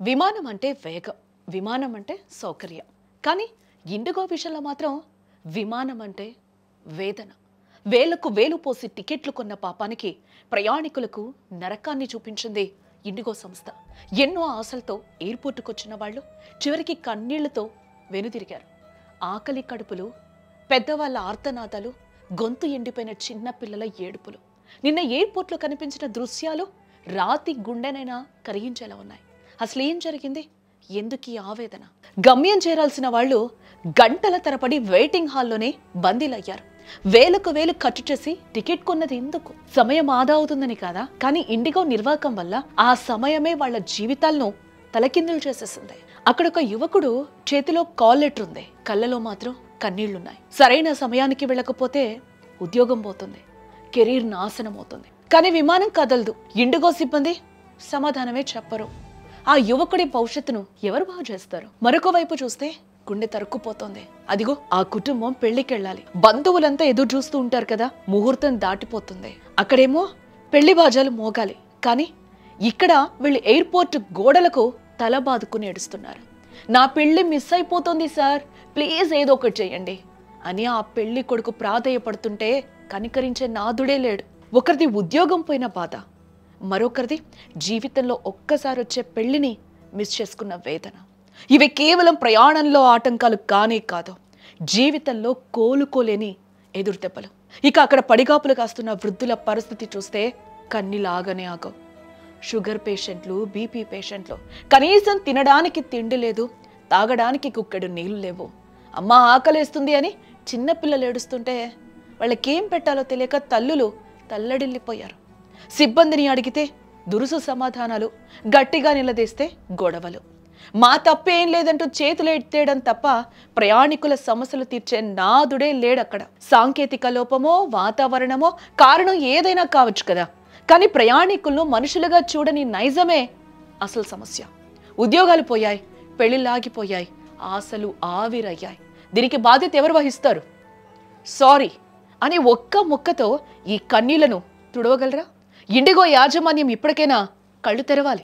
విమానం అంటే వేగం, విమానం అంటే సౌకర్యం. కానీ ఇండిగో విషయంలో మాత్రం విమానం అంటే వేదన. వేలకు వేలు పోసి టికెట్లు కొన్న పాపానికి ప్రయాణికులకు నరకాన్ని చూపించింది ఇండిగో సంస్థ. ఎన్నో ఆశలతో ఎయిర్పోర్టుకు వచ్చిన వాళ్ళు చివరికి కన్నీళ్లతో వెనుదిరిగారు. ఆకలి కడుపులు, పెద్దవాళ్ళ ఆర్తనాదాలు, గొంతు ఎండిపోయిన చిన్న పిల్లల ఏడుపులు. నిన్న ఎయిర్పోర్ట్లో కనిపించిన దృశ్యాలు రాతి గుండెనైనా కరిగించేలా ఉన్నాయి. అసలు ఏం జరిగింది? ఎందుకు ఈ ఆవేదన? గమ్యం చేరాల్సిన వాళ్ళు గంటల తరబడి వెయిటింగ్ హాల్లోనే బందీలయ్యారు. వేలకు వేలు ఖర్చు చేసి టికెట్ కొన్నది ఎందుకు? సమయం ఆదా అవుతుందని కాదా? కానీ ఇండిగో నిర్వాహకం వల్ల ఆ సమయమే వాళ్ళ జీవితాలను తలకిందులు చేసేసింది. అక్కడ ఒక యువకుడు చేతిలో కాల్ లెటర్ ఉంది, కళ్ళలో మాత్రం కన్నీళ్లున్నాయి. సరైన సమయానికి వెళ్ళకపోతే ఉద్యోగం పోతుంది, కెరీర్ నాశనం అవుతుంది. కానీ విమానం కదలదు. ఇండిగో సిబ్బంది సమాధానమే చెప్పరు. ఆ యువకుడి భవిష్యత్తును ఎవరు బాగు చేస్తారు? మరొక వైపు చూస్తే గుండె తరుక్కుపోతోంది. అదిగో ఆ కుటుంబం పెళ్లికెళ్ళాలి. బంధువులంతా ఎదురు చూస్తూ ఉంటారు కదా. ముహూర్తం దాటిపోతుంది. అక్కడేమో పెళ్లి బాజాలు మోగాలి. కానీ ఇక్కడ వీళ్ళు ఎయిర్పోర్ట్ గోడలకు తల బాదుకుని ఏడుస్తున్నారు. నా పెళ్లి మిస్ అయిపోతుంది సార్, ప్లీజ్ ఏదో ఒకటి చేయండి అని ఆ పెళ్లి కొడుకు ప్రాధేయపడుతుంటే కనికరించే నాదుడే లేడు. ఒకరిది ఉద్యోగం పోయిన బాధ, మరొకరిది జీవితంలో ఒక్కసారి వచ్చే పెళ్లిని మిస్ చేసుకున్న వేదన. ఇవి కేవలం ప్రయాణంలో ఆటంకాలు కానే కాదు, జీవితంలో కోలుకోలేని ఎదురుదెబ్బలు. ఇక అక్కడ పడిగాపులు కాస్తున్న వృద్ధుల పరిస్థితి చూస్తే కన్నీలాగనే ఆగవు. షుగర్ పేషెంట్లు, బీపీ పేషెంట్లు, కనీసం తినడానికి తిండి లేదు, తాగడానికి కుక్కెడు నీళ్లు లేవు. అమ్మ ఆకలేస్తుంది అని చిన్నపిల్లలు ఏడుస్తుంటే వాళ్ళకేం పెట్టాలో తెలియక తల్లులు తల్లడిల్లిపోయారు. సిబ్బందిని అడిగితే దురుసు సమాధానాలు, గట్టిగా నిలదీస్తే గొడవలు. మా తప్పేం లేదంటూ చేతులు ఎత్తేయడం తప్ప ప్రయాణికుల సమస్యలు తీర్చే నాదుడే లేడక్కడ. సాంకేతిక లోపమో వాతావరణమో కారణం ఏదైనా కావచ్చు కదా, కానీ ప్రయాణికులను మనుషులుగా చూడని నైజమే అసలు సమస్య. ఉద్యోగాలు పోయాయి, పెళ్లిలాగిపోయాయి, ఆశలు ఆవిరయ్యాయి. దీనికి బాధ్యత ఎవరు వహిస్తారు? సారీ అని ఒక్క ముక్కతో ఈ కన్నీళ్లను తుడవగలరా? ఇండిగో యాజమాన్యం ఇప్పటికైనా కళ్ళు తెరవాలి.